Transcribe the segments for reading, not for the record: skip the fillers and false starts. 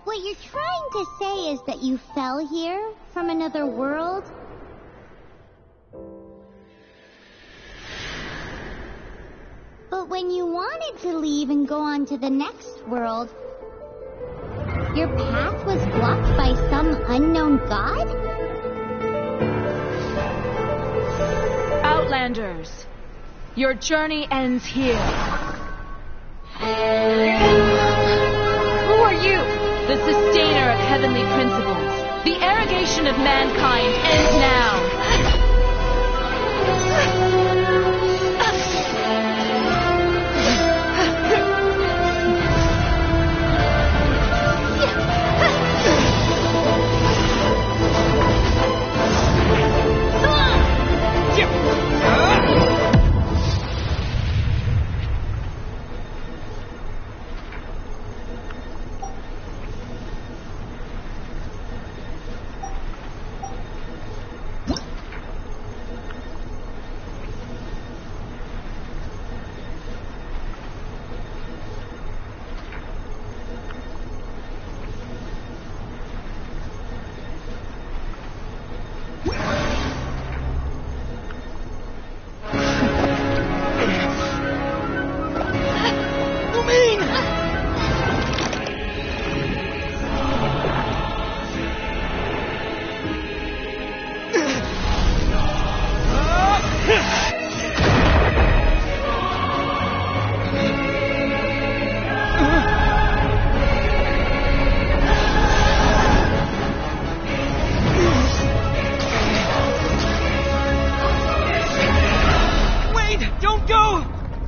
what you're trying to say is that you fell here from another world? But when you wanted to leave and go on to the next world, your path was blocked by some unknown god? Outlanders, your journey ends here. Who are you? The sustainer of heavenly principles. The arrogation of mankind ends now.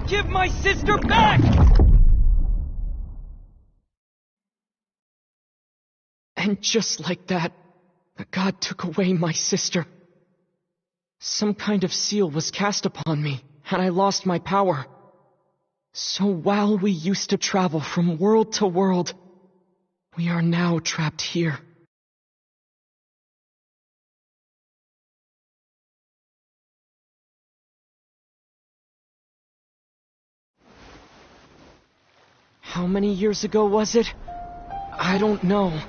Give my sister back! And just like that, the god took away my sister. Some kind of seal was cast upon me, and I lost my power. So while we used to travel from world to world, we are now trapped here. How many years ago was it? I don't know.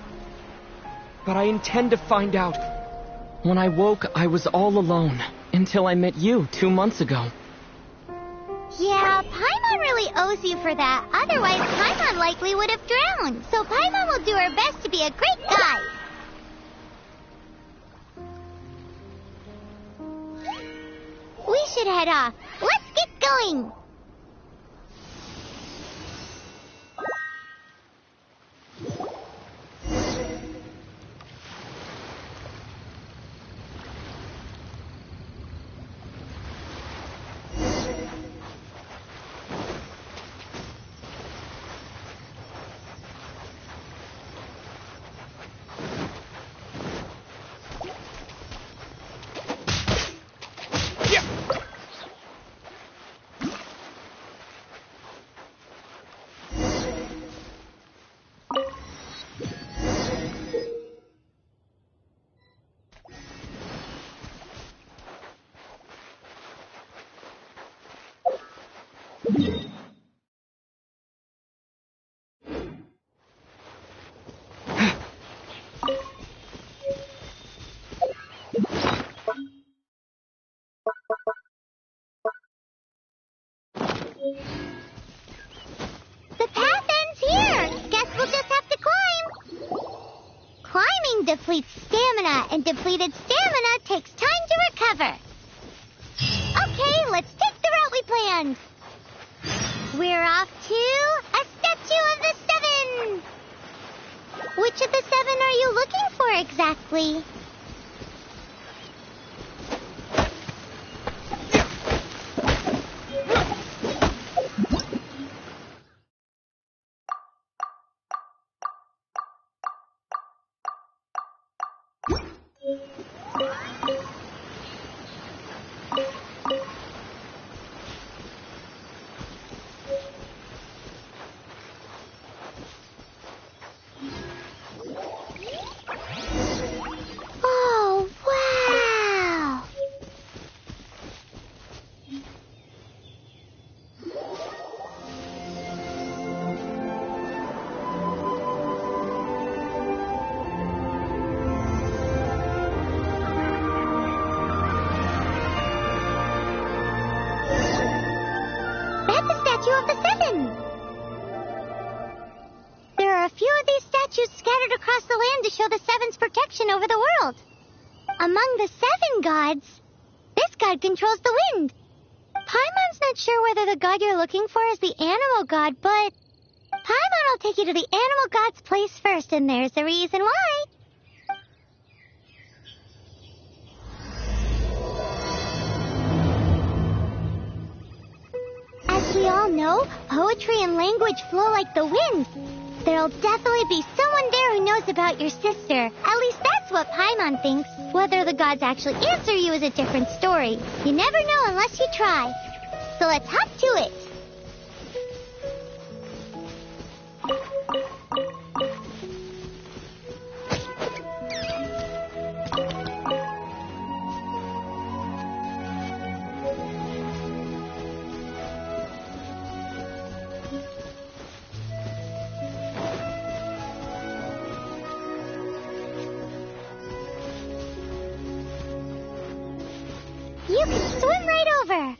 But I intend to find out. When I woke, I was all alone, until I met you 2 months ago. Yeah, Paimon really owes you for that. Otherwise, Paimon likely would have drowned. So Paimon will do her best to be a great guide. We should head off. Let's get going. The path ends here. Guess we'll just have to climb. Climbing depletes stamina, and depleted stamina takes time to recover. Okay, let's take the route we planned. We're off to a statue of the seven. Which of the seven are you looking for exactly? statue of the seven. There are a few of these statues scattered across the land to show the seven's protection over the world. Among the seven gods, this god controls the wind. Paimon's not sure whether the god you're looking for is the animal god, but Paimon will take you to the animal god's place first, and there's the reason why. As we all know, poetry and language flow like the wind. There'll definitely be someone there who knows about your sister. At least that's what Paimon thinks. Whether the gods actually answer you is a different story. You never know unless you try. So let's hop to it. You can swim right over.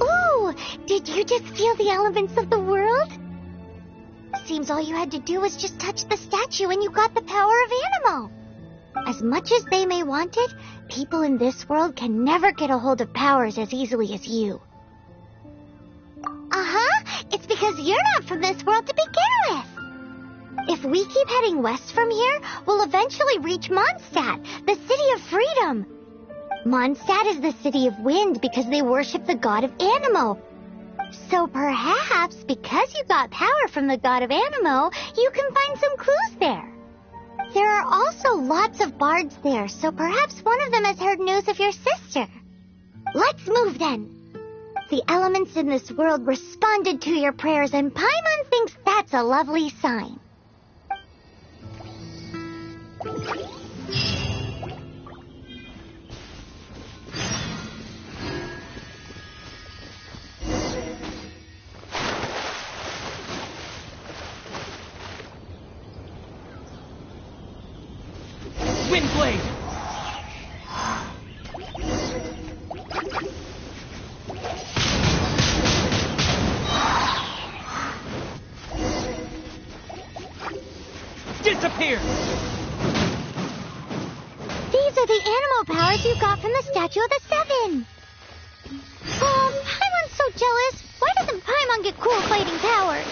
Ooh, did you just feel the elements of the world? Seems all you had to do was just touch the statue and you got the power of Animo. As much as they may want it, people in this world can never get a hold of powers as easily as you. Uh-huh, it's because you're not from this world to begin with. If we keep heading west from here, we'll eventually reach Mondstadt, the city of freedom. Mondstadt is the city of wind because they worship the god of Animo. So perhaps, because you got power from the god of Animo, you can find some clues there. There are also lots of bards there, so perhaps one of them has heard news of your sister. Let's move then. The elements in this world responded to your prayers, and Paimon thinks that's a lovely sign. Windblade! Disappear! These are the animal powers you got from the Statue of the Seven. Oh, Paimon's so jealous. Why doesn't Paimon get cool fighting powers?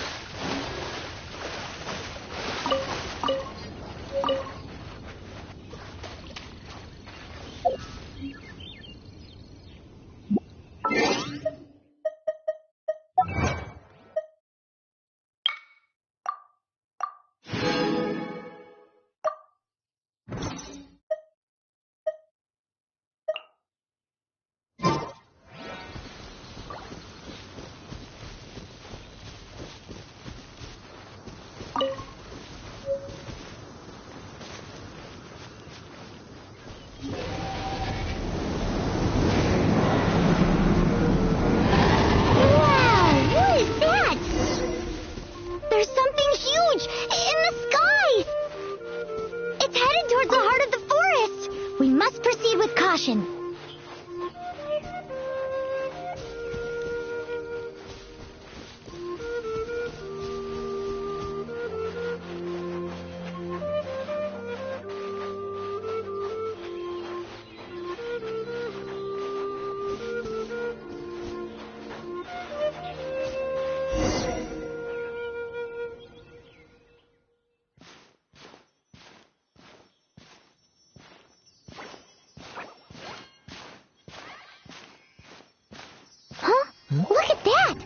Look at that!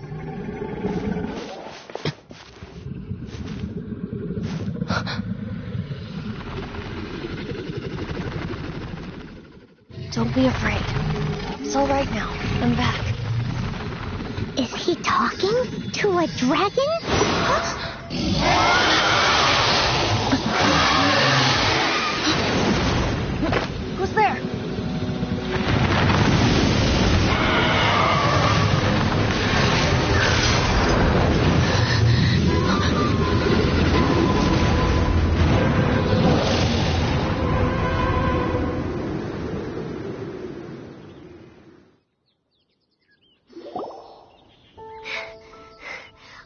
Don't be afraid. It's all right now. I'm back. Is he talking to a dragon? Who's there?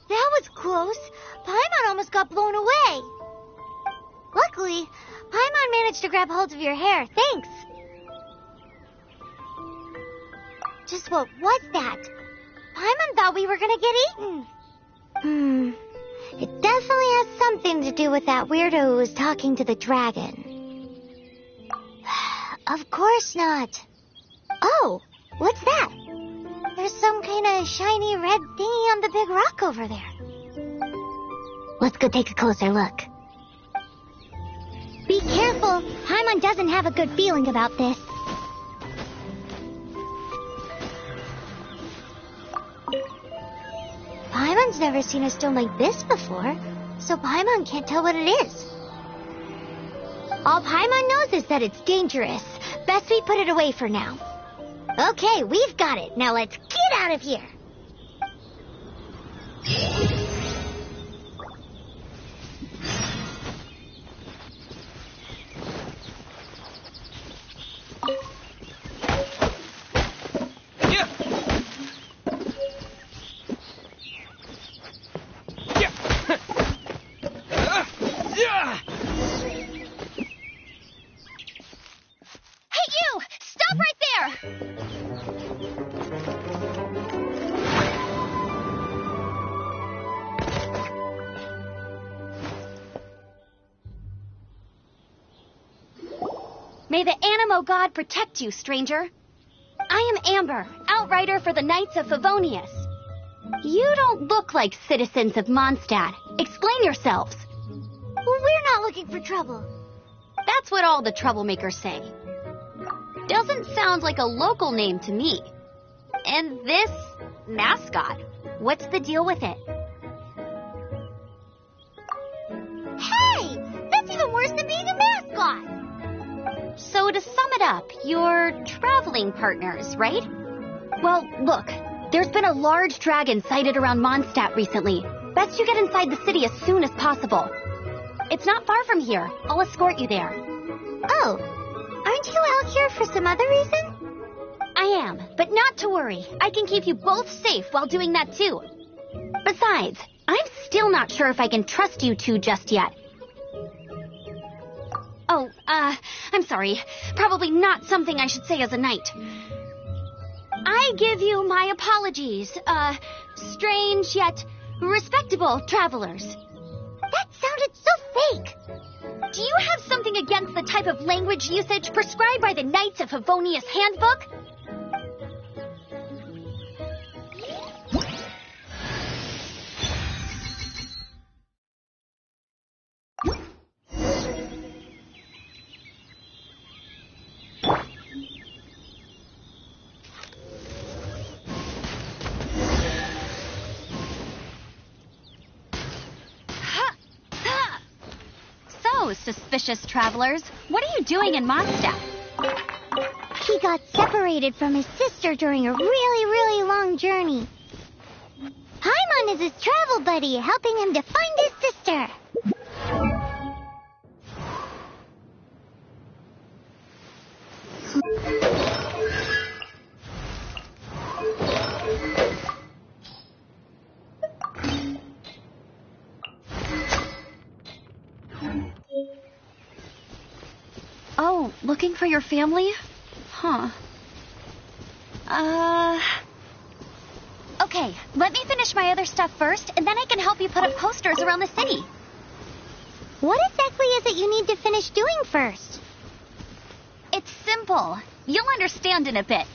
That was close. Paimon almost got blown away. Luckily, Paimon managed to grab hold of your hair. Thanks. Just what was that? Paimon thought we were gonna get eaten. It definitely has something to do with that weirdo who was talking to the dragon. Of course not. Oh, what's that? There's some kind of shiny red thingy on the big rock over there. Let's go take a closer look. Be careful. Paimon doesn't have a good feeling about this. Paimon's never seen a stone like this before, so Paimon can't tell what it is. All Paimon knows is that it's dangerous. Best we put it away for now. Okay, we've got it. Now let's get out of here. Hey, you! Stop right there! May the Animo God protect you, stranger. I am Amber, outrider for the Knights of Favonius. You don't look like citizens of Mondstadt. Explain yourselves. Well, we're not looking for trouble. That's what all the troublemakers say. Doesn't sound like a local name to me. And this mascot, what's the deal with it? Hey! That's even worse than being a mascot! So to sum it up, you're traveling partners, right? Well, look, there's been a large dragon sighted around Mondstadt recently. Best you get inside the city as soon as possible. It's not far from here. I'll escort you there. Oh, aren't you out here for some other reason? I am, but not to worry. I can keep you both safe while doing that too. Besides, I'm still not sure if I can trust you two just yet. Oh, I'm sorry. Probably not something I should say as a knight. I give you my apologies, strange yet respectable travelers. That sounded so fake. Do you have something against the type of language usage prescribed by the Knights of Favonius Handbook? Suspicious travelers. What are you doing in Mondstadt? He got separated from his sister during a really long journey. Paimon is his travel buddy, helping him to find his sister. Oh, looking for your family? Huh. Okay, let me finish my other stuff first, and then I can help you put up posters around the city. What exactly is it you need to finish doing first? It's simple. You'll understand in a bit.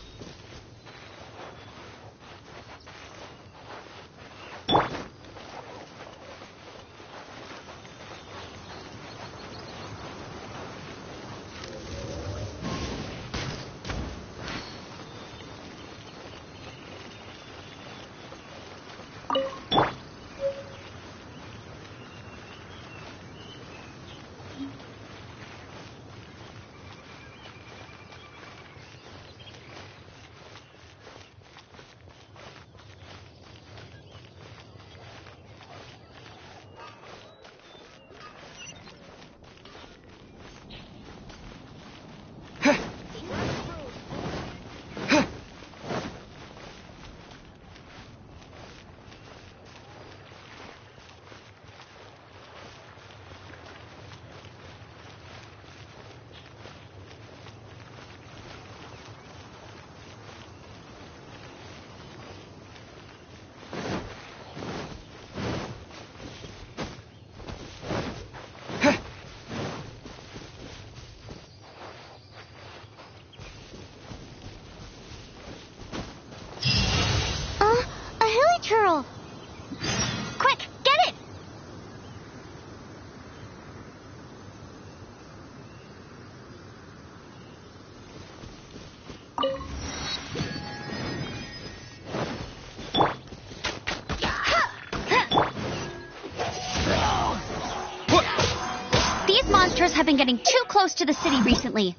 have been getting too close to the city recently.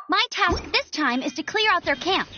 My task this time is to clear out their camp.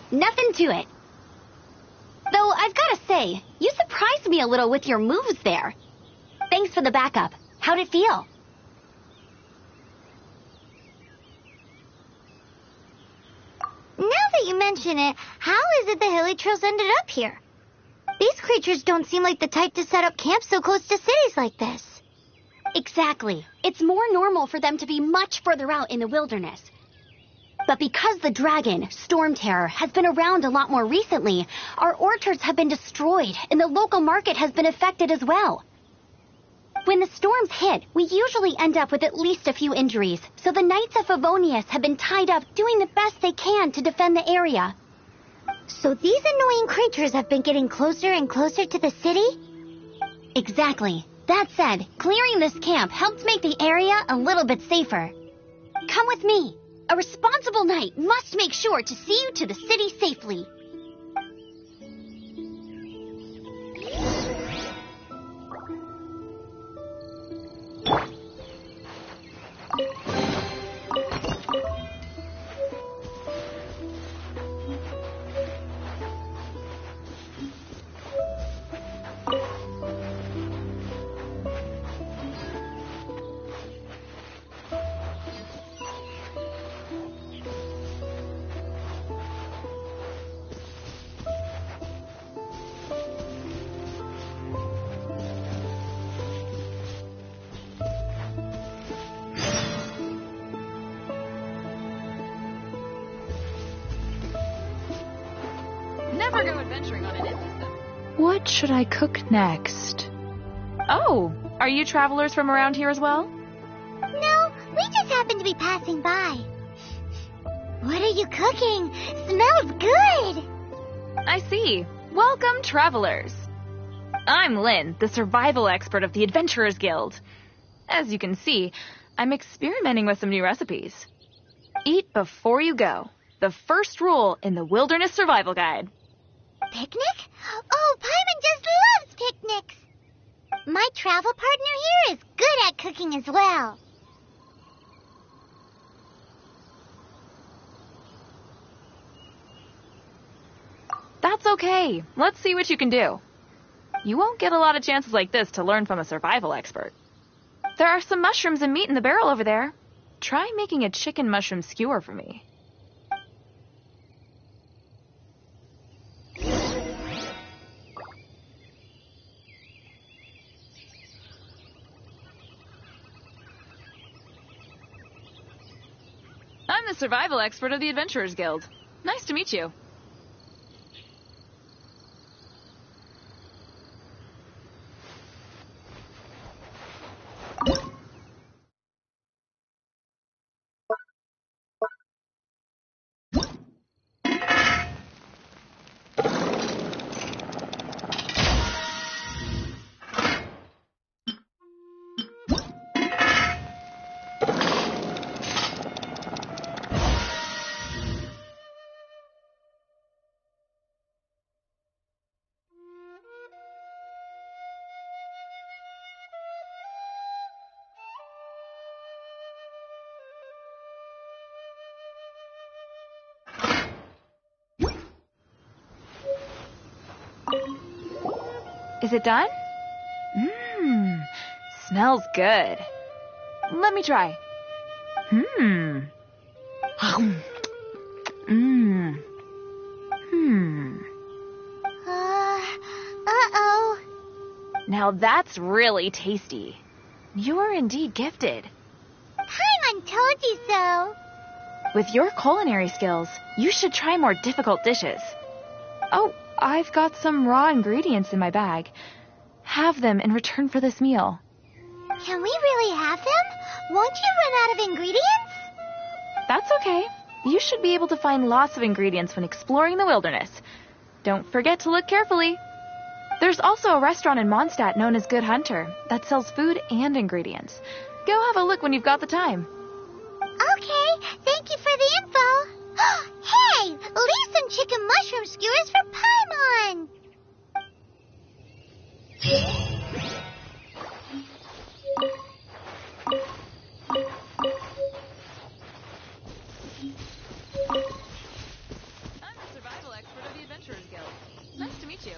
Nothing to it. Though I've got to say, you surprised me a little with your moves there. Thanks for the backup. How'd it feel? Now that you mention it, how is it the hilly trails ended up here? These creatures don't seem like the type to set up camp so close to cities like this. Exactly. It's more normal for them to be much further out in the wilderness. But because the dragon, Storm Terror, has been around a lot more recently, our orchards have been destroyed and the local market has been affected as well. When the storms hit, we usually end up with at least a few injuries, so the Knights of Favonius have been tied up doing the best they can to defend the area. So these annoying creatures have been getting closer and closer to the city? Exactly. That said, clearing this camp helps make the area a little bit safer. Come with me. A responsible knight must make sure to see you to the city safely. Never go adventuring on an instant. What should I cook next? Oh, are you travelers from around here as well? No, we just happened to be passing by. What are you cooking? Smells good! I see. Welcome, travelers. I'm Lynn, the survival expert of the Adventurers Guild. As you can see, I'm experimenting with some new recipes. Eat before you go. The first rule in the Wilderness Survival Guide. Picnic? Oh, Paimon just loves picnics! My travel partner here is good at cooking as well. That's okay. Let's see what you can do. You won't get a lot of chances like this to learn from a survival expert. There are some mushrooms and meat in the barrel over there. Try making a chicken mushroom skewer for me. I'm the survival expert of the Adventurers Guild. Nice to meet you. Is it done? Mmm, smells good. Let me try. Mmm. Mmm. Hmm. Uh-oh. Now that's really tasty. You're indeed gifted. Paimon told you so. With your culinary skills, you should try more difficult dishes. Oh, I've got some raw ingredients in my bag. Have them in return for this meal. Can we really have them? Won't you run out of ingredients? That's okay. You should be able to find lots of ingredients when exploring the wilderness. Don't forget to look carefully. There's also a restaurant in Mondstadt known as Good Hunter that sells food and ingredients. Go have a look when you've got the time. Okay, thank you for the info. Hey, leave some chicken mushroom skewers for Paimon. I'm the survival expert of the Adventurers Guild. Nice to meet you.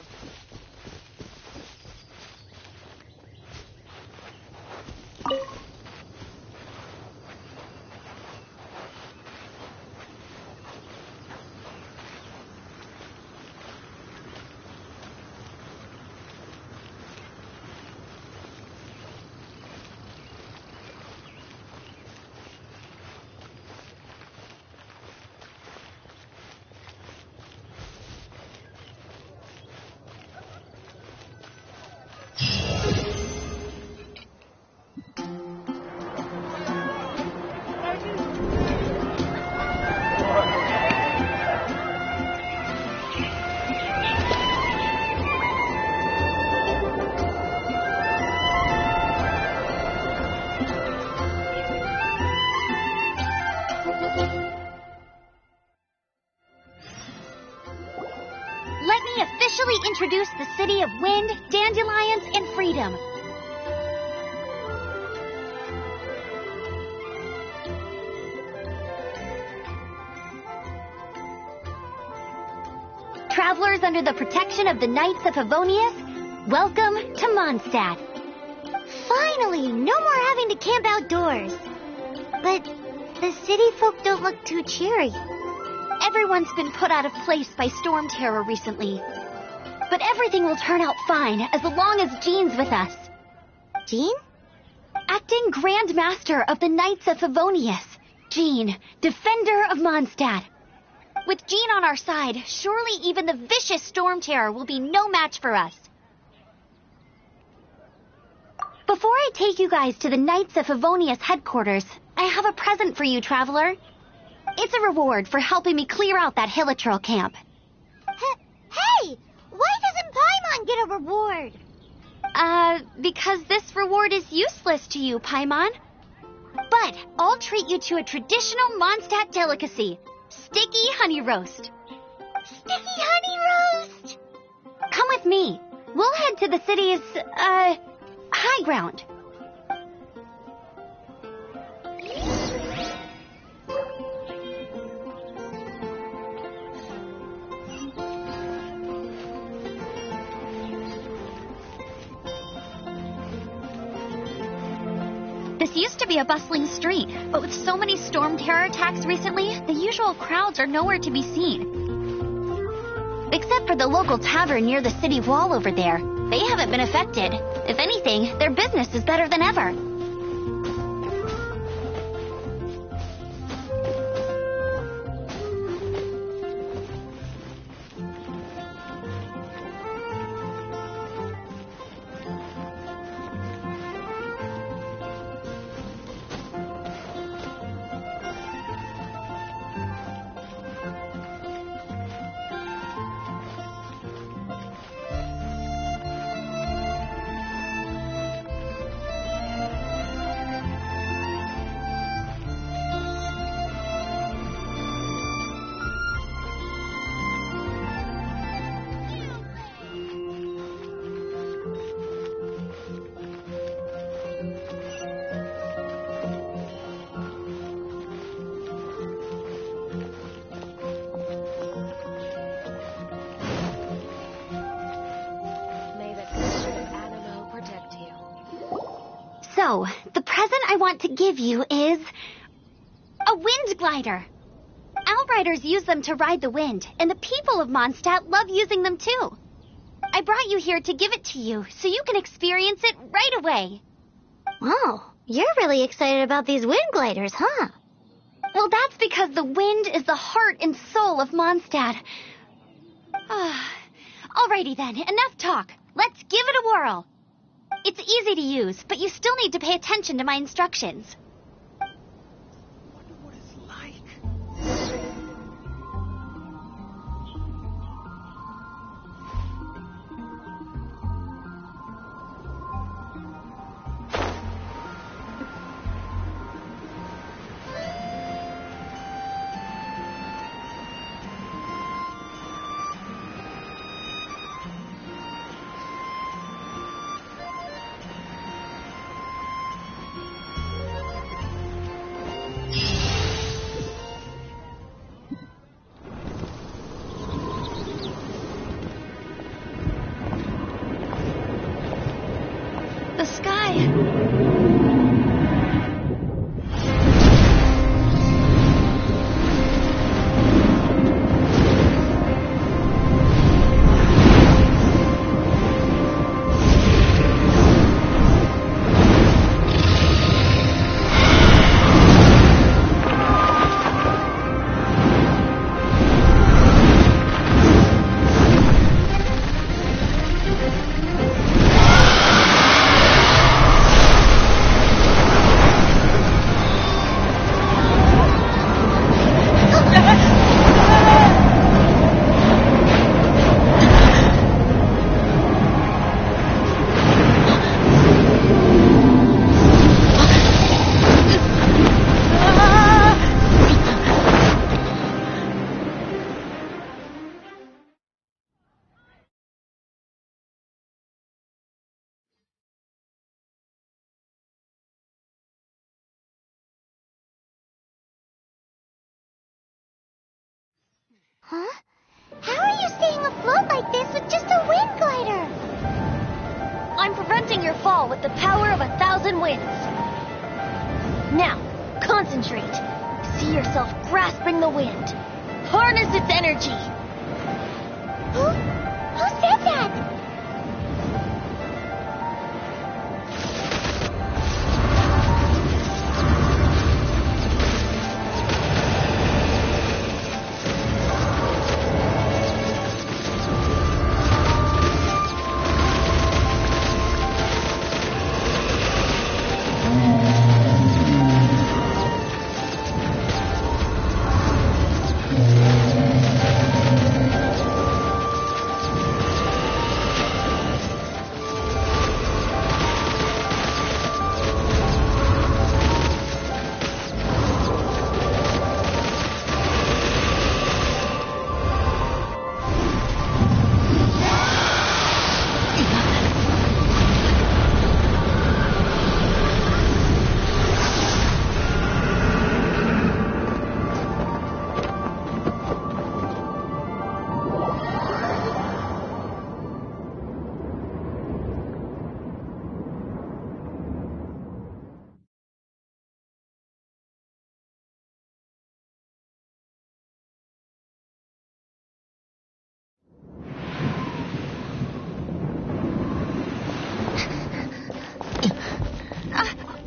Let me officially introduce the city of wind, dandelions, and freedom. Travelers under the protection of the Knights of Favonius, welcome to Mondstadt. Finally, no more having to camp outdoors. But the city folk don't look too cheery. Everyone's been put out of place by storm terror recently. But everything will turn out fine as long as Jean's with us. Jean? Acting Grand Master of the Knights of Favonius, Jean, Defender of Mondstadt. With Jean on our side, surely even the vicious storm terror will be no match for us. Before I take you guys to the Knights of Favonius headquarters, I have a present for you, traveler. It's a reward for helping me clear out that Hilitril camp. Hey! Why doesn't Paimon get a reward? Because this reward is useless to you, Paimon. But I'll treat you to a traditional Mondstadt delicacy, sticky honey roast. Sticky honey roast! Come with me. We'll head to the city's, high ground. This used to be a bustling street, but with so many storm terror attacks recently, the usual crowds are nowhere to be seen. Except for the local tavern near the city wall over there. They haven't been affected. If anything, their business is better than ever. So, the present I want to give you is a wind glider. Outriders use them to ride the wind, and the people of Mondstadt love using them too. I brought you here to give it to you, so you can experience it right away. Wow, you're really excited about these wind gliders, huh? Well, that's because the wind is the heart and soul of Mondstadt. Alrighty then, enough talk. Let's give it a whirl. It's easy to use, but you still need to pay attention to my instructions. Wonder what it's like. The sky. Huh? How are you staying afloat like this with just a wind glider? I'm preventing your fall with the power of 1,000 winds. Now, concentrate. See yourself grasping the wind. Harness its energy. Who said that?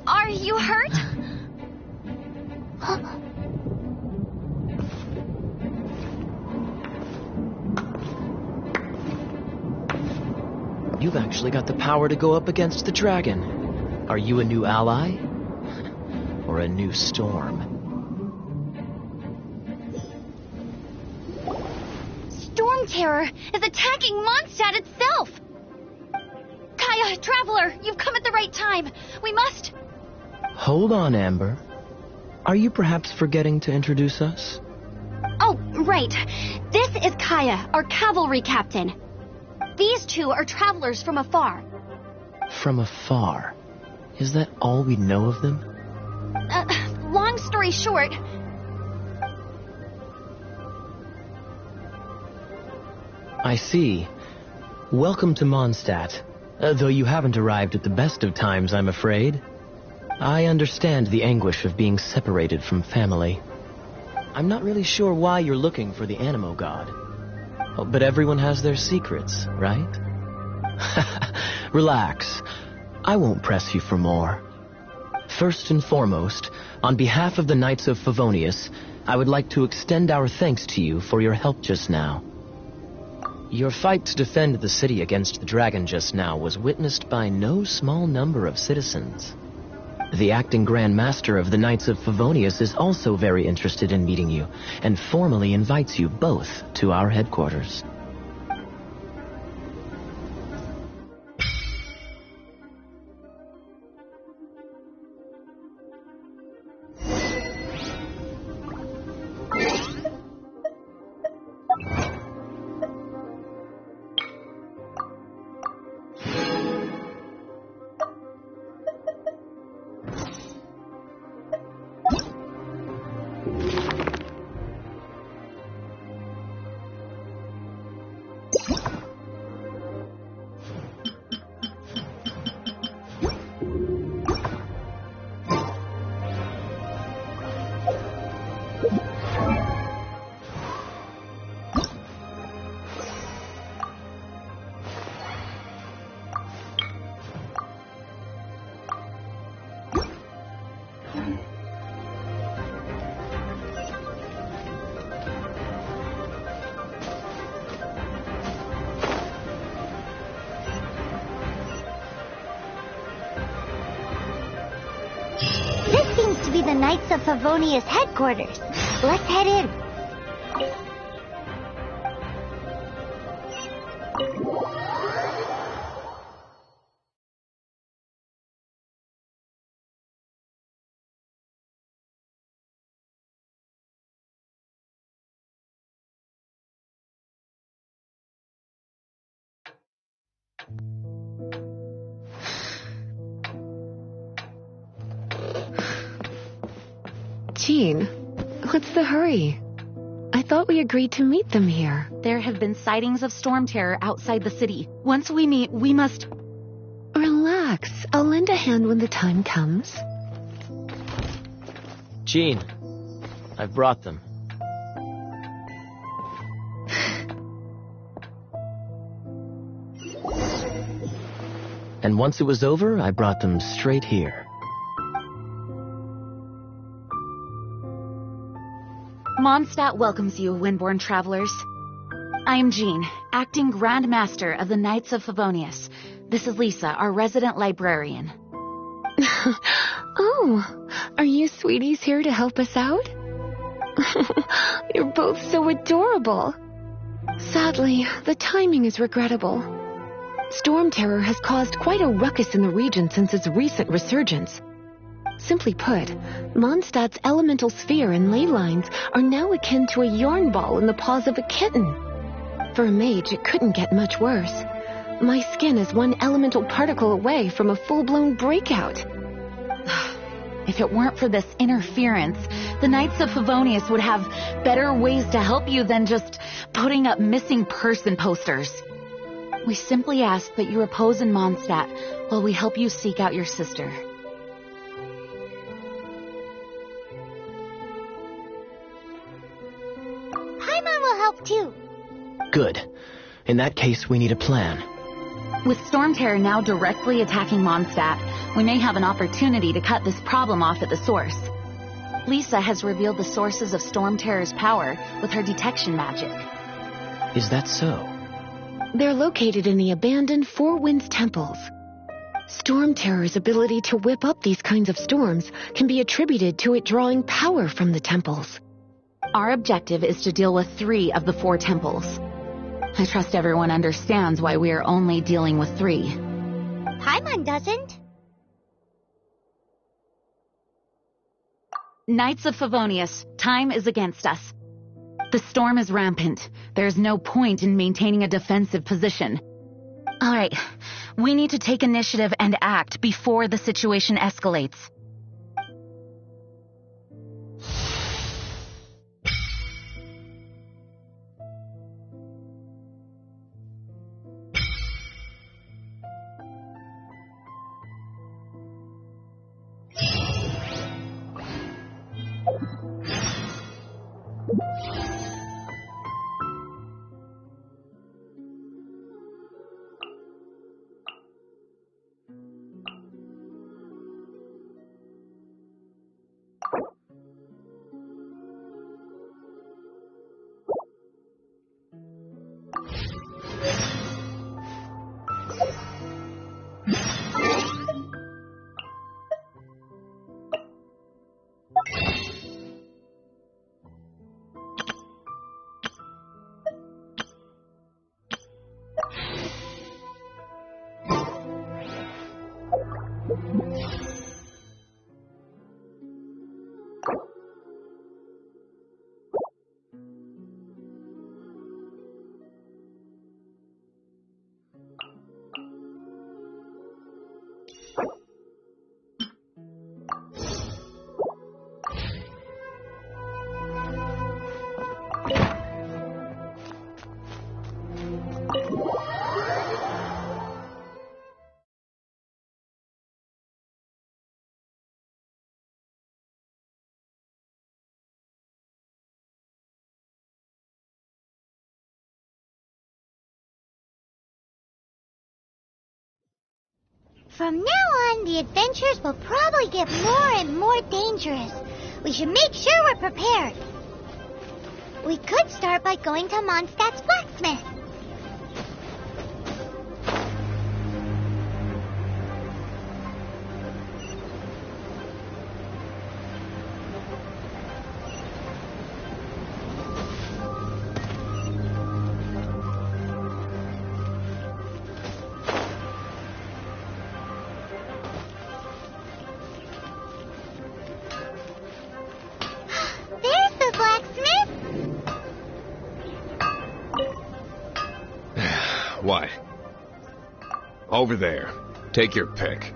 Are you hurt? You've actually got the power to go up against the dragon. Are you a new ally? Or a new storm? Storm Terror is attacking Mondstadt itself! Kaya, Traveler, you've come at the right time. We must... Hold on, Amber. Are you perhaps forgetting to introduce us? Oh, right. This is Kaya, our cavalry captain. These two are travelers from afar. From afar? Is that all we know of them? Long story short... I see. Welcome to Mondstadt. Though you haven't arrived at the best of times, I'm afraid. I understand the anguish of being separated from family. I'm not really sure why you're looking for the Animo God. Oh, but everyone has their secrets, right? Relax. I won't press you for more. First and foremost, on behalf of the Knights of Favonius, I would like to extend our thanks to you for your help just now. Your fight to defend the city against the dragon just now was witnessed by no small number of citizens. The acting Grand Master of the Knights of Favonius is also very interested in meeting you, and formally invites you both to our headquarters. This seems to be the Knights of Favonius headquarters. Let's head in. Jean, what's the hurry? I thought we agreed to meet them here. There have been sightings of storm terror outside the city. Once we meet, we must... Relax. I'll lend a hand when the time comes. Jean, I've brought them. And once it was over, I brought them straight here. Mondstadt welcomes you, Windborn travelers. I am Jean, acting Grand Master of the Knights of Favonius. This is Lisa, our resident librarian. Oh, are you sweeties here to help us out? You're both so adorable. Sadly, the timing is regrettable. Storm terror has caused quite a ruckus in the region since its recent resurgence. Simply put, Mondstadt's elemental sphere and ley lines are now akin to a yarn ball in the paws of a kitten. For a mage, it couldn't get much worse. My skin is one elemental particle away from a full-blown breakout. If it weren't for this interference, the Knights of Favonius would have better ways to help you than just putting up missing person posters. We simply ask that you repose in Mondstadt while we help you seek out your sister. Paimon will help too. Good. In that case, we need a plan. With Storm Terror now directly attacking Mondstadt, we may have an opportunity to cut this problem off at the source. Lisa has revealed the sources of Storm Terror's power with her detection magic. Is that so? They're located in the abandoned Four Winds temples. Storm Terror's ability to whip up these kinds of storms can be attributed to it drawing power from the temples. Our objective is to deal with 3 of the 4 temples. I trust everyone understands why we are only dealing with 3. Paimon doesn't. Knights of Favonius, time is against us. The storm is rampant. There is no point in maintaining a defensive position. All right, we need to take initiative and act before the situation escalates. From now on, the adventures will probably get more and more dangerous. We should make sure we're prepared. We could start by going to Mondstadt's blacksmith. There's the blacksmith. What? Over there. Take your pick.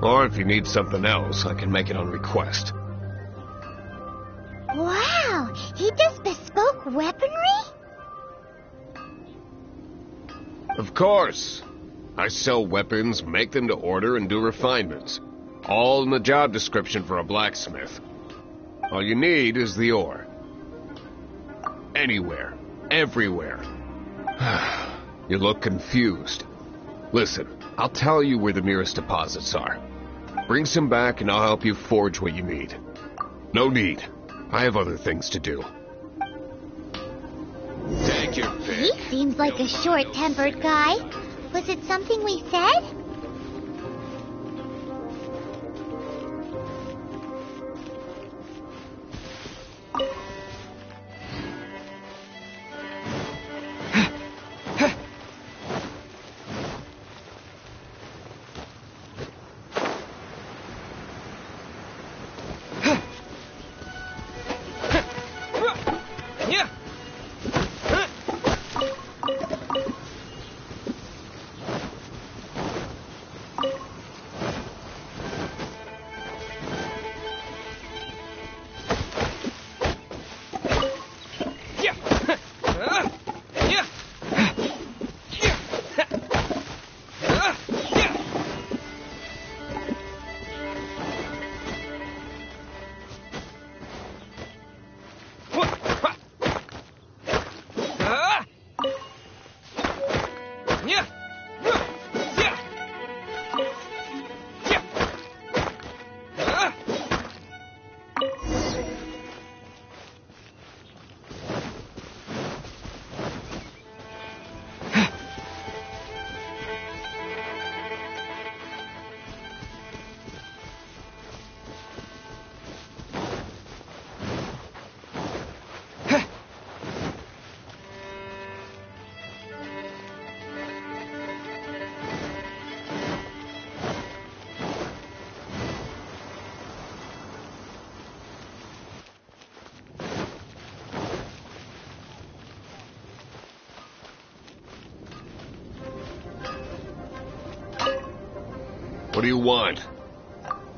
Or if you need something else, I can make it on request. Wow, he does bespoke weaponry? Of course. I sell weapons, make them to order, and do refinements. All in the job description for a blacksmith. All you need is the ore. Anywhere. Everywhere. You look confused. Listen, I'll tell you where the nearest deposits are. Bring some back and I'll help you forge what you need. No need. I have other things to do. Take your pick. He seems like a short-tempered guy. Was it something we said? What do you want?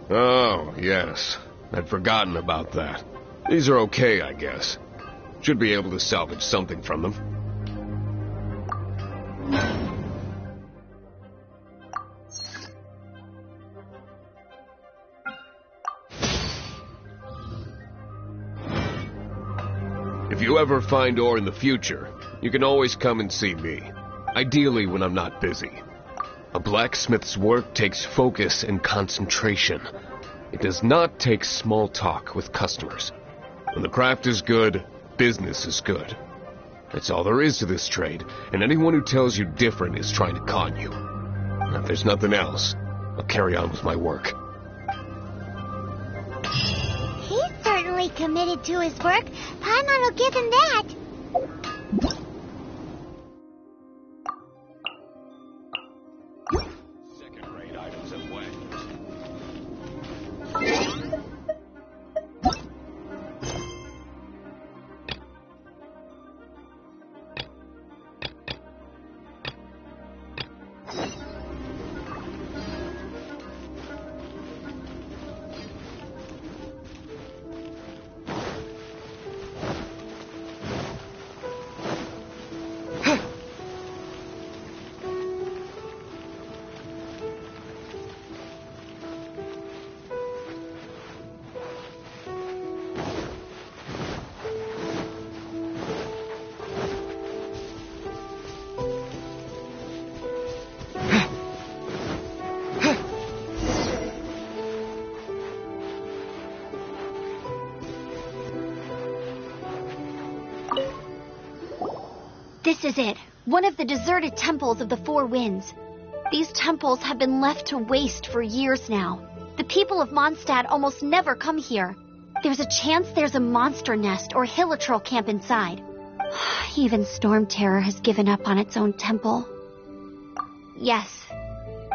Oh, yes. I'd forgotten about that. These are okay, I guess. Should be able to salvage something from them. If you ever find ore in the future, you can always come and see me. Ideally when I'm not busy. A blacksmith's work takes focus and concentration. It does not take small talk with customers. When the craft is good, business is good. That's all there is to this trade, and anyone who tells you different is trying to con you. And if there's nothing else, I'll carry on with my work. He's certainly committed to his work. Paimon will give him that. Second-rate items and wagons. This is it. One of the deserted temples of the Four Winds. These temples have been left to waste for years now. The people of Mondstadt almost never come here. There's a chance there's a monster nest or hilitrol camp inside. Even Storm Terror has given up on its own temple. Yes,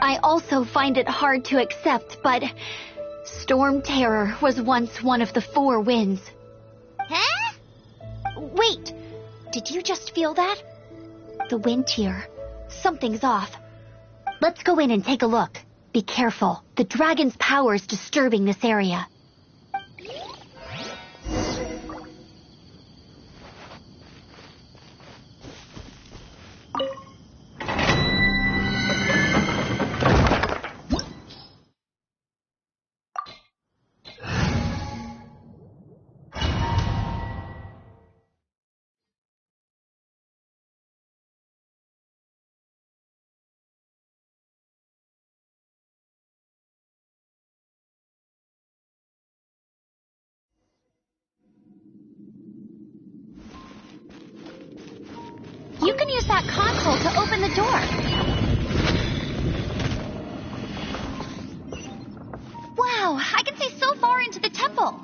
I also find it hard to accept, but Storm Terror was once one of the Four Winds. Huh? Wait, did you just feel that? The wind here. Something's off. Let's go in and take a look. Be careful. The dragon's power is disturbing this area. You can use that console to open the door. Wow, I can see so far into the temple.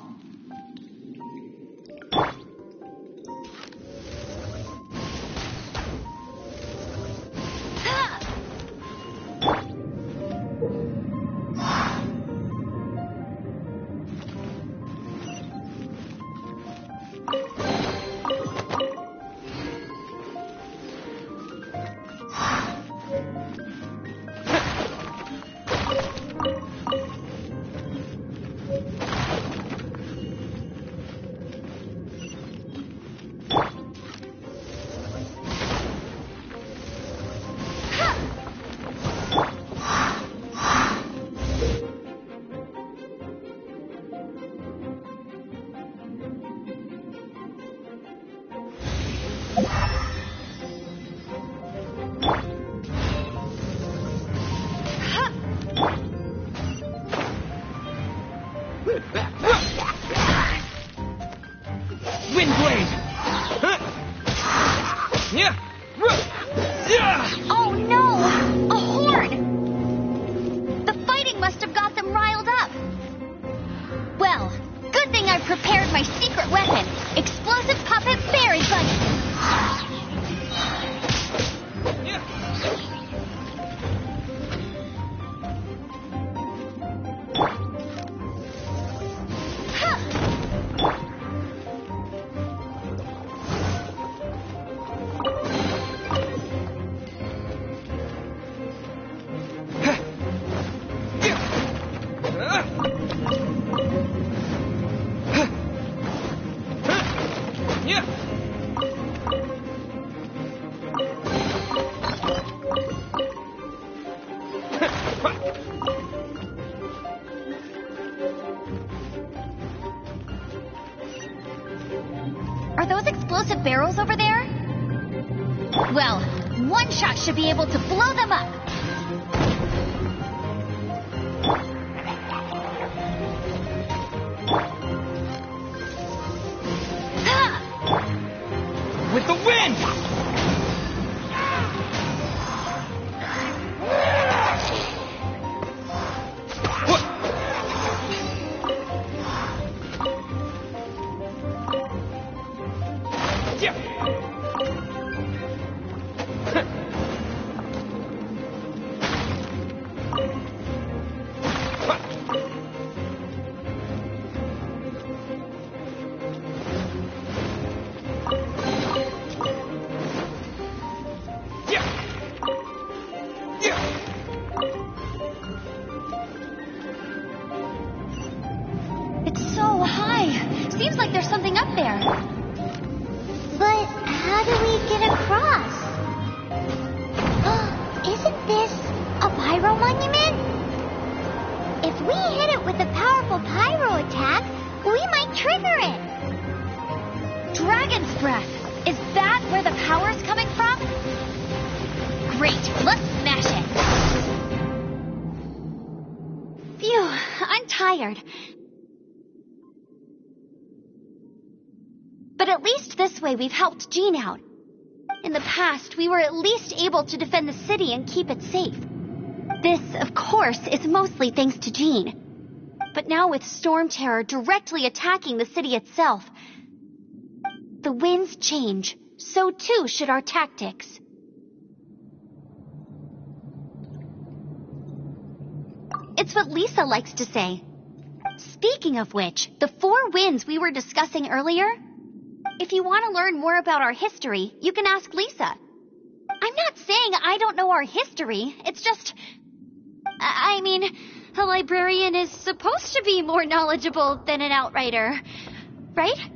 Oh no! A horde! The fighting must have got them riled up. Well, good thing I prepared my secret weapon, explosive puppet berry bunny. Are those explosive barrels over there? Well, one shot should be able to blow them up. With the wind! It's so high. Seems like there's something up there. But how do we get across? Isn't this a pyro monument? If we hit it with a powerful pyro attack, we might trigger it. Dragon's breath. Is that where the power's coming from? Great, let's smash it. Phew, I'm tired. But at least this way we've helped Jean out. In the past, we were at least able to defend the city and keep it safe. This, of course, is mostly thanks to Jean. But now with Storm Terror directly attacking the city itself, the winds change. So too should our tactics. It's what Lisa likes to say. Speaking of which, the 4 winds we were discussing earlier, if you want to learn more about our history, you can ask Lisa. I'm not saying I don't know our history, it's just... I mean, a librarian is supposed to be more knowledgeable than an outrider, right?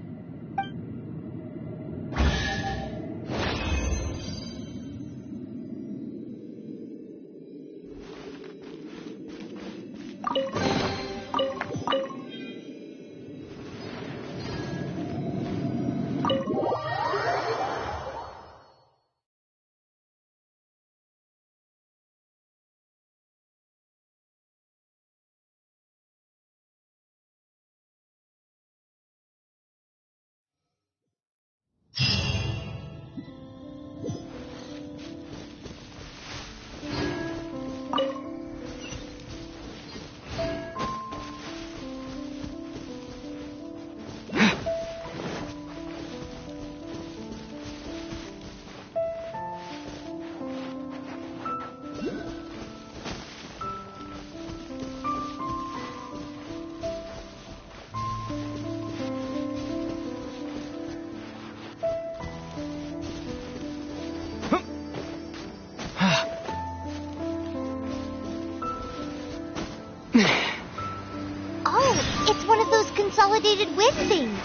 Consolidated wind things.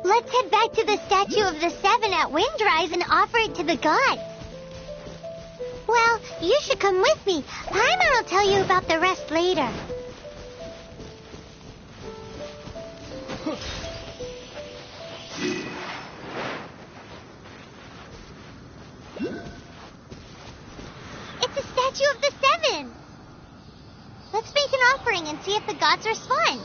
Let's head back to the statue of the 7 at Windrise and offer it to the gods. Well, you should come with me. Paimon will tell you about the rest later. It's a statue of the 7. Let's make an offering and see if the gods respond.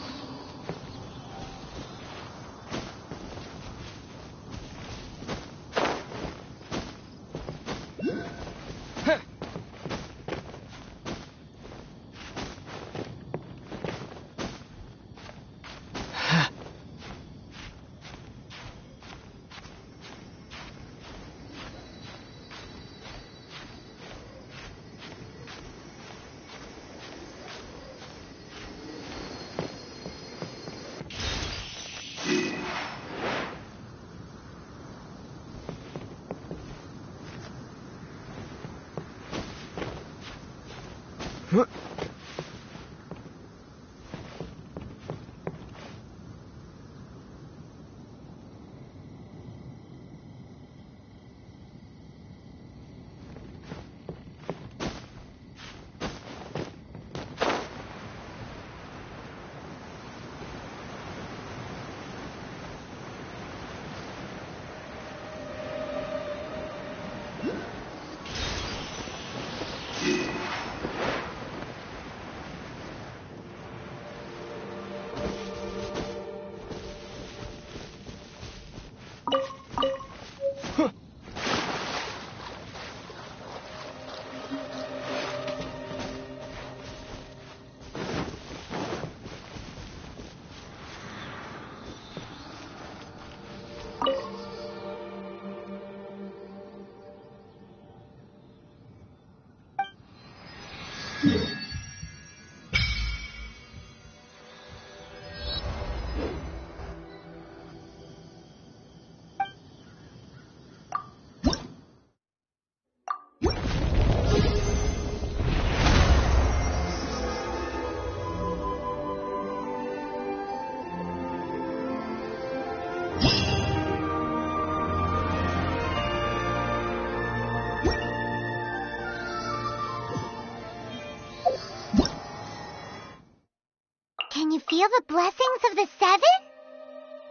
Feel the blessings of the 7?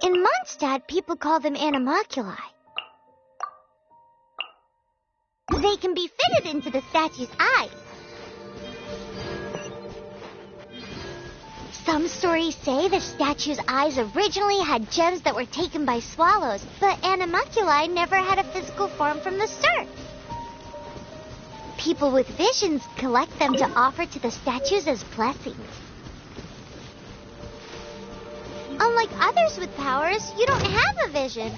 In Mondstadt, people call them animalculi. They can be fitted into the statue's eyes. Some stories say the statue's eyes originally had gems that were taken by swallows, but animalculi never had a physical form from the start. People with visions collect them to offer to the statues as blessings. Unlike others with powers, you don't have a vision.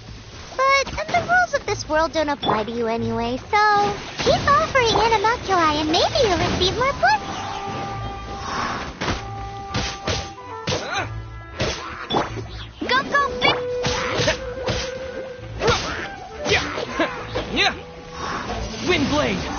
But the rules of this world don't apply to you anyway, so keep offering animalculi and maybe you'll receive more blessings. Go, go, big! Windblade!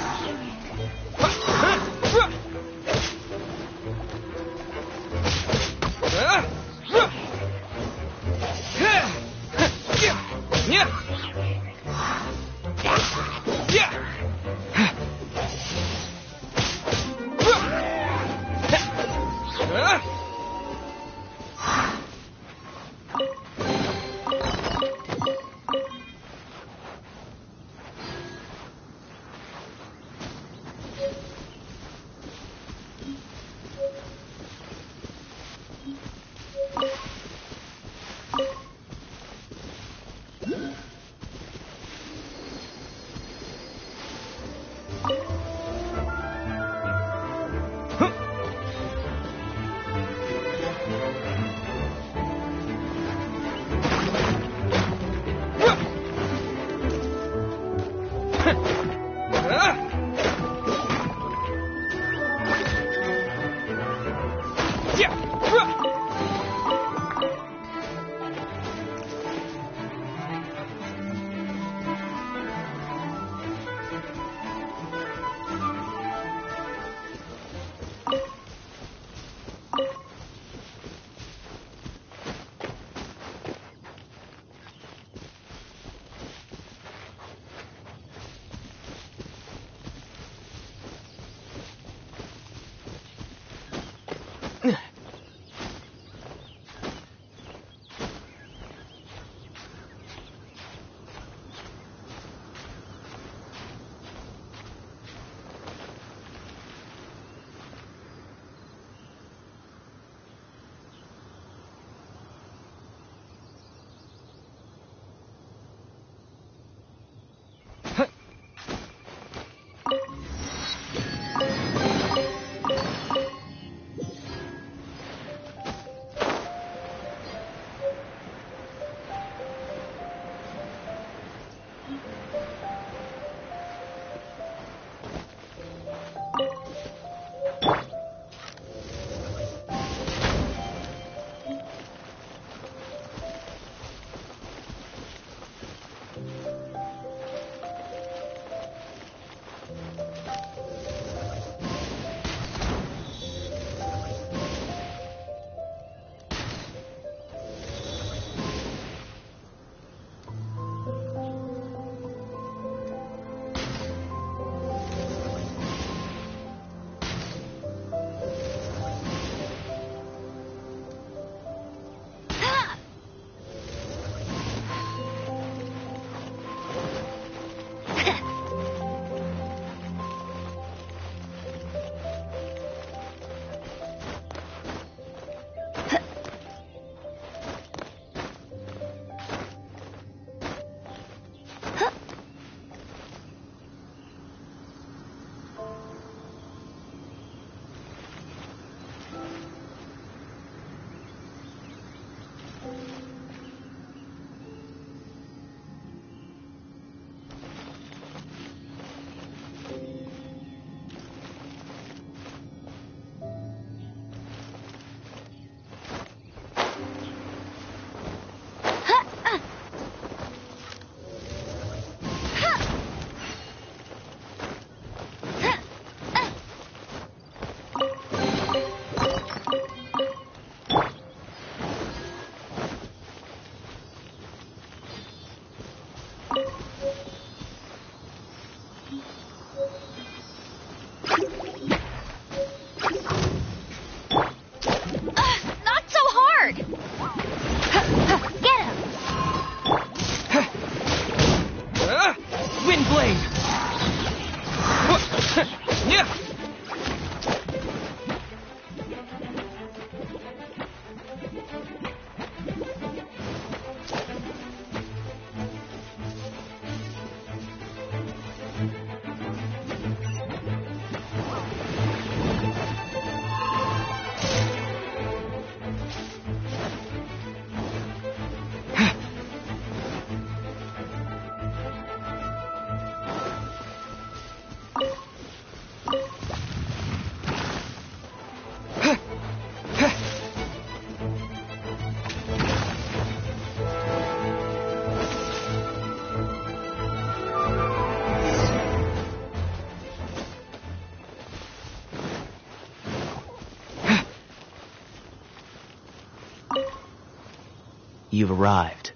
You've arrived.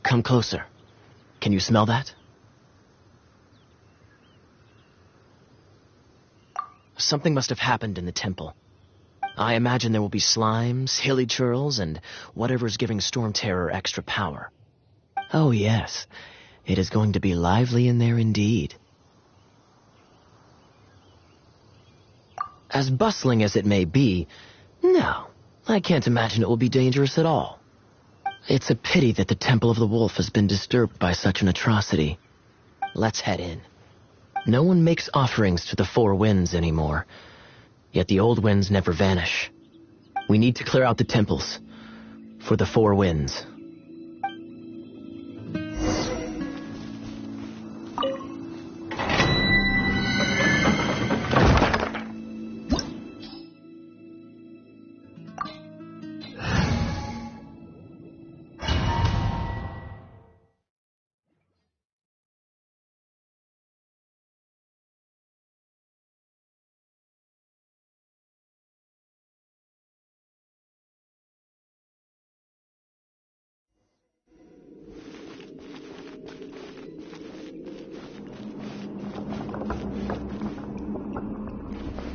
Come closer. Can you smell that? Something must have happened in the temple. I imagine there will be slimes, hilly churls, and whatever's giving Storm Terror extra power. Oh yes, it is going to be lively in there indeed. As bustling as it may be, no, I can't imagine it will be dangerous at all. It's a pity that the Temple of the Wolf has been disturbed by such an atrocity. Let's head in. No one makes offerings to the Four Winds anymore, yet the old winds never vanish. We need to clear out the temples for the Four Winds.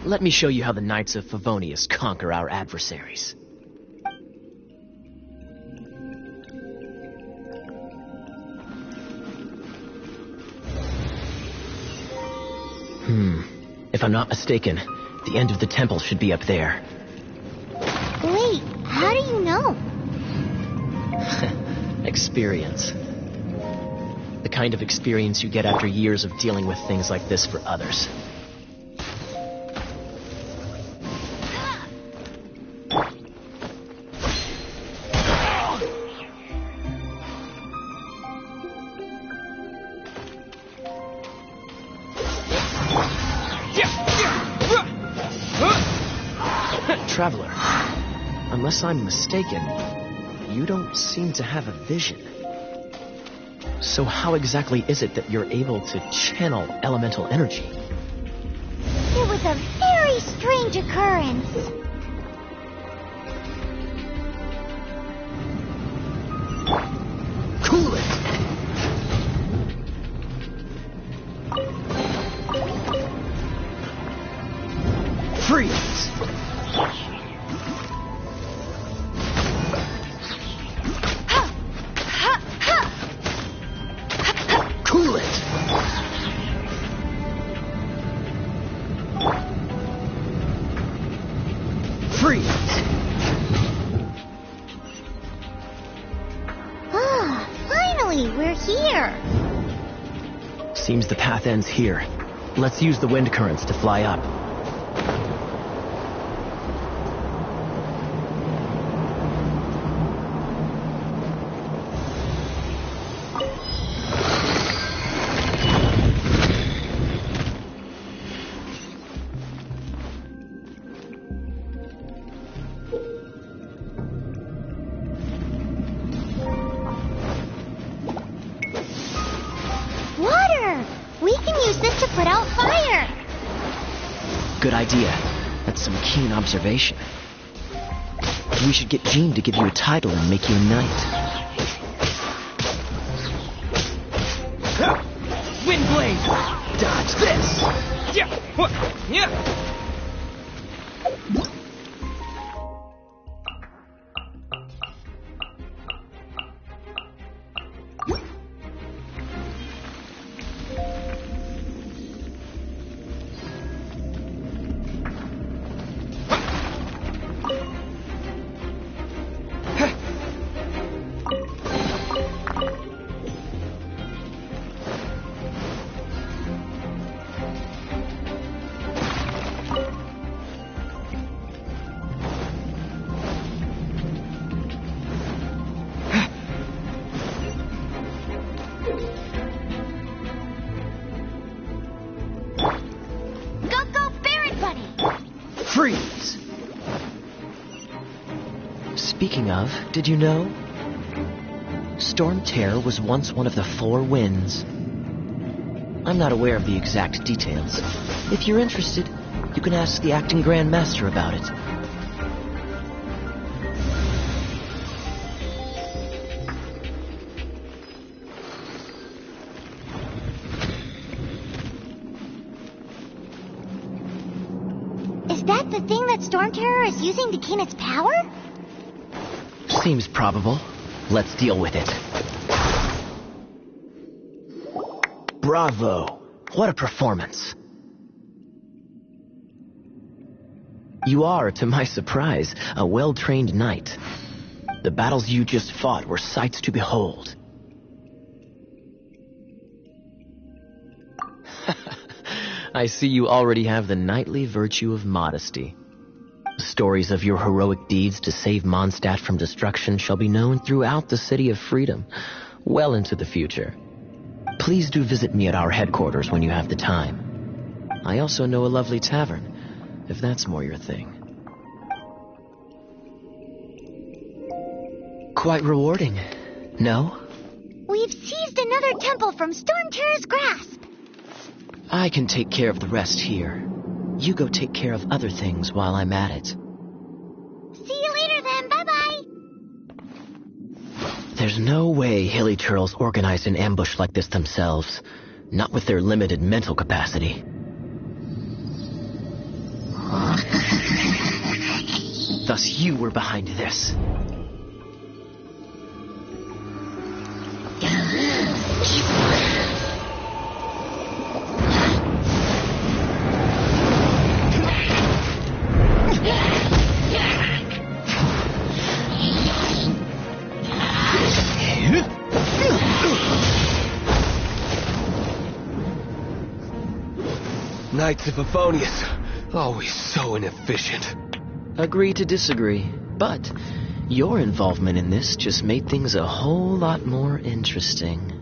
Let me show you how the Knights of Favonius conquer our adversaries. If I'm not mistaken, the end of the temple should be up there. Wait, how do you know? Experience. The kind of experience you get after years of dealing with things like this for others. Traveler, unless I'm mistaken, you don't seem to have a vision. So how exactly is it that you're able to channel elemental energy? It was a very strange occurrence. Cool it! Freeze! Cool it! Freeze! Ah, finally, we're here. Seems the path ends here. Let's use the wind currents to fly up. Water! We can use this to put out fire. Good idea. That's some keen observation. We should get Jean to give you a title and make you a knight. Wind blade! Dodge this! Yeah! Freeze! Speaking of, did you know? Storm Terror was once one of the Four Winds. I'm not aware of the exact details. If you're interested, you can ask the acting Grand Master about it. Is that the thing that Storm Terror is using to gain its power? Seems probable. Let's deal with it. Bravo! What a performance. You are, to my surprise, a well-trained knight. The battles you just fought were sights to behold. I see you already have the knightly virtue of modesty. Stories of your heroic deeds to save Mondstadt from destruction shall be known throughout the City of Freedom, well into the future. Please do visit me at our headquarters when you have the time. I also know a lovely tavern, if that's more your thing. Quite rewarding, no? We've seized another temple from Storm Terror's grasp. I can take care of the rest here. You go take care of other things while I'm at it. See you later then, bye-bye. There's no way Hilly Turtles organized an ambush like this themselves, not with their limited mental capacity. Thus you were behind this. Knights of Favonius, always so inefficient. Agree to disagree, but your involvement in this just made things a whole lot more interesting.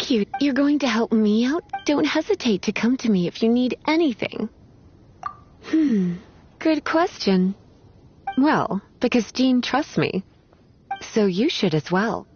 Thank you. You're going to help me out? Don't hesitate to come to me if you need anything. Good question. Well, because Jean trusts me. So you should as well.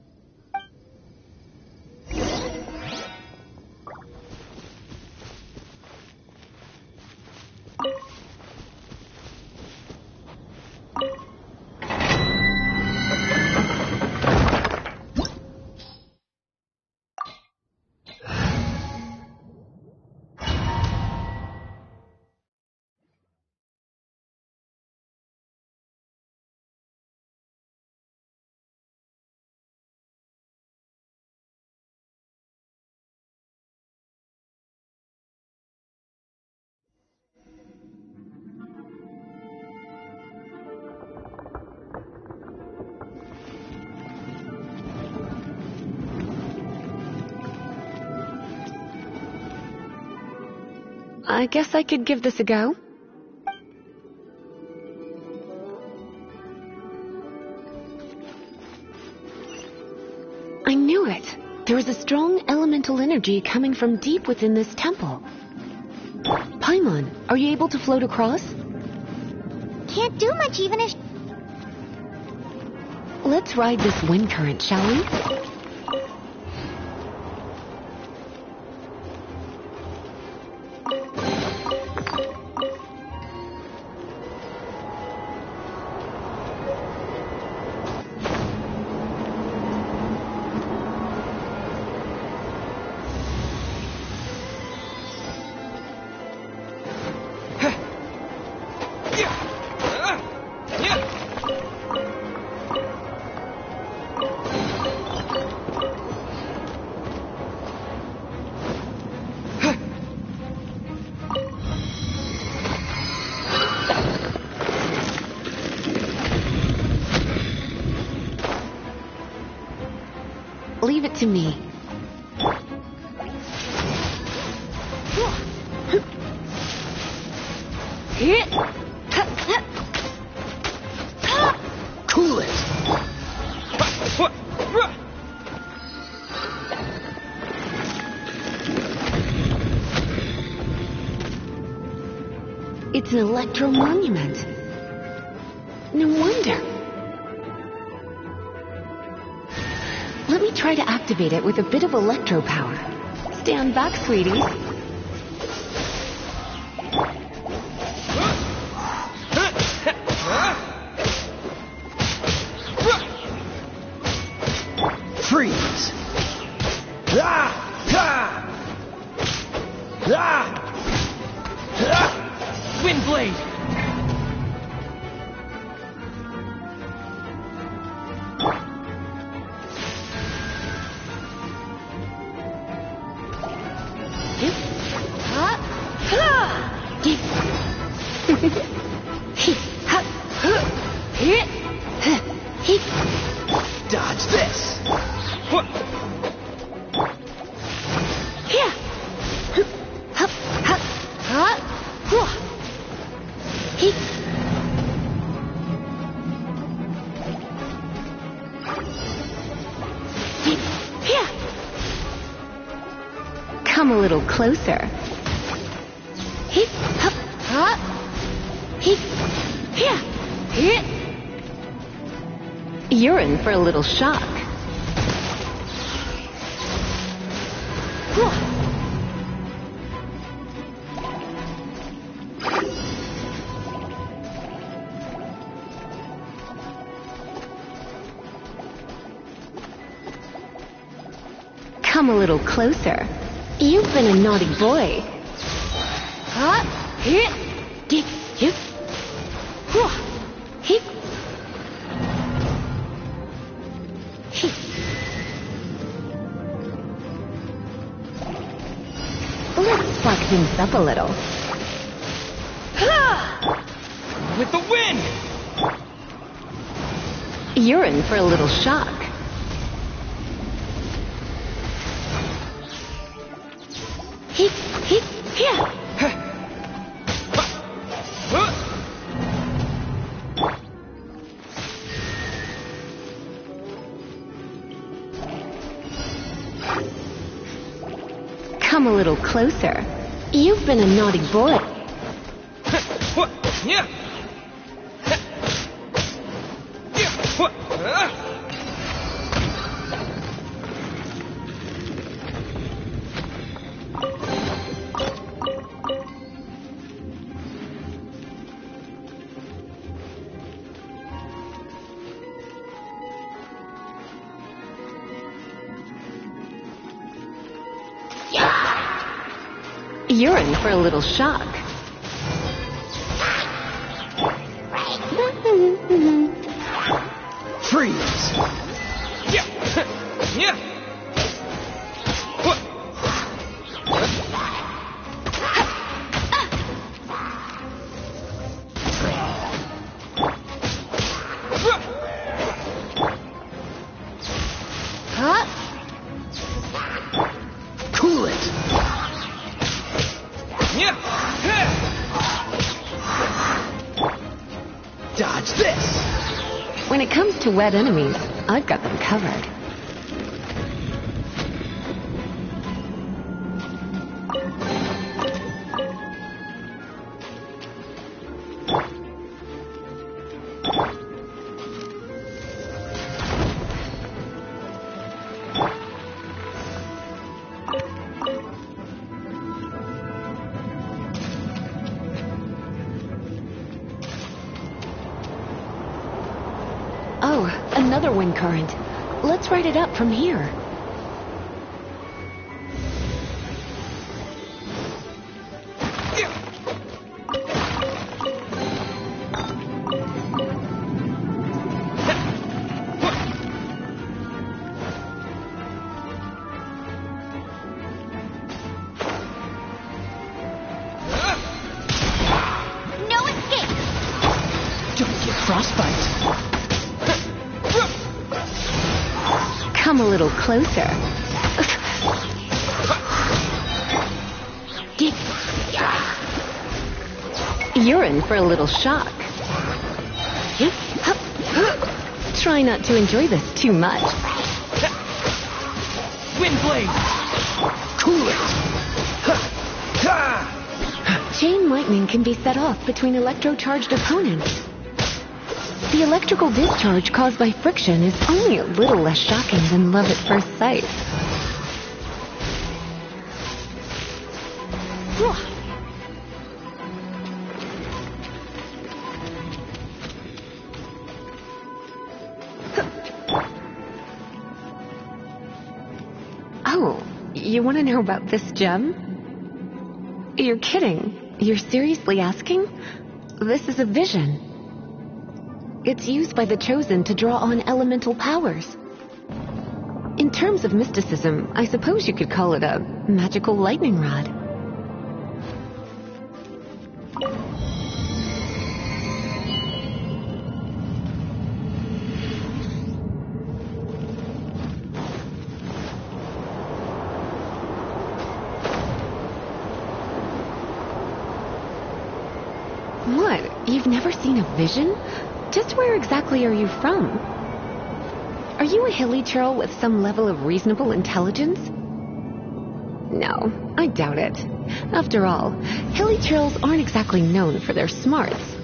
I guess I could give this a go. I knew it. There is a strong elemental energy coming from deep within this temple. Paimon, are you able to float across? Can't do much even if... Let's ride this wind current, shall we? Leave it to me. Cool it! It's an electro monument. No wonder. Let me try to activate it with a bit of electro power. Stand back, sweetie. Freeze! Wind blade! Dodge this! Come a little closer. You're in for a little shock. Come a little closer. You've been a naughty boy. Let's spark things up a little. With the wind! You're in for a little shock. Come a little closer. You've been a naughty boy. You're in for a little shock. Freeze! Cool it! Dodge this! When it comes to wet enemies, I've got them covered. Oh, another wind current. Let's ride it up from here. No escape! Don't get frostbite! Come a little closer. You're in for a little shock. Try not to enjoy this too much. Windblade! Cool it! Chain lightning can be set off between electro-charged opponents. The electrical discharge caused by friction is only a little less shocking than love at first sight. Oh, you want to know about this gem? You're kidding. You're seriously asking? This is a vision. It's used by the Chosen to draw on elemental powers. In terms of mysticism, I suppose you could call it a magical lightning rod. What? You've never seen a vision? Just where exactly are you from? Are you a hilly churl with some level of reasonable intelligence? No, I doubt it. After all, hilly churls aren't exactly known for their smarts.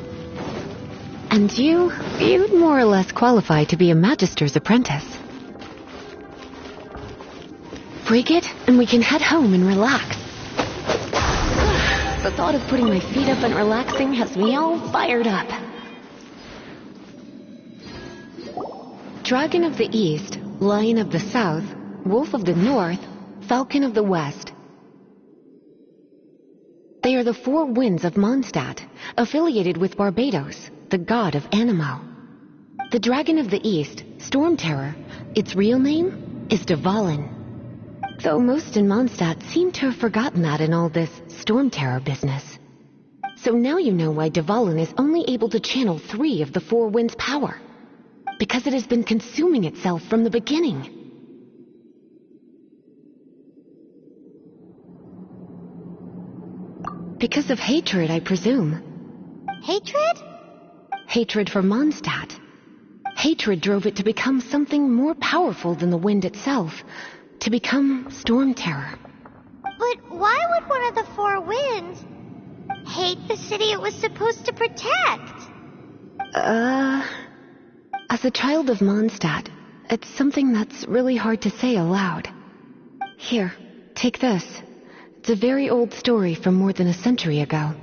And you'd more or less qualify to be a magister's apprentice. Break it, and we can head home and relax. The thought of putting my feet up and relaxing has me all fired up. Dragon of the East, Lion of the South, Wolf of the North, Falcon of the West. They are the four winds of Mondstadt, affiliated with Barbados, the god of Anemo. The Dragon of the East, Storm Terror, its real name is Dvalin. Though most in Mondstadt seem to have forgotten that in all this Storm Terror business. So now you know why Dvalin is only able to channel 3 of the four winds' power. Because it has been consuming itself from the beginning. Because of hatred, I presume. Hatred? Hatred for Mondstadt. Hatred drove it to become something more powerful than the wind itself. To become Storm Terror. But why would one of the four winds hate the city it was supposed to protect? As a child of Mondstadt, it's something that's really hard to say aloud. Here, take this. It's a very old story from more than a century ago.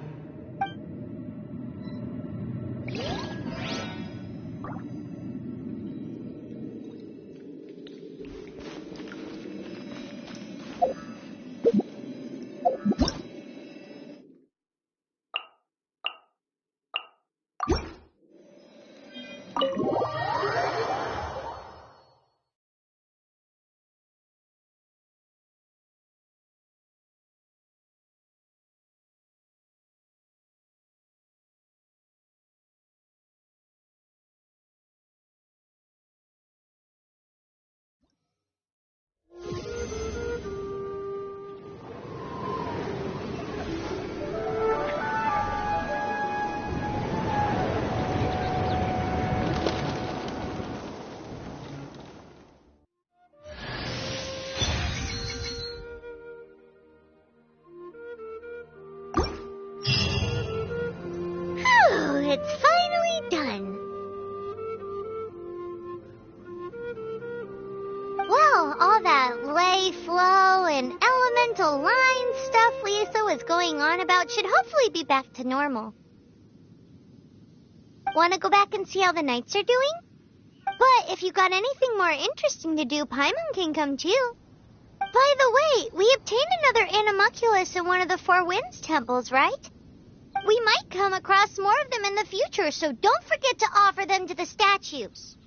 It's finally done. Well, all that lay flow and elemental line stuff Lisa was going on about should hopefully be back to normal. Want to go back and see how the knights are doing? But if you got anything more interesting to do, Paimon can come too. By the way, we obtained another Animalculus in one of the Four Winds temples, right? We might come across more of them in the future, so don't forget to offer them to the statues.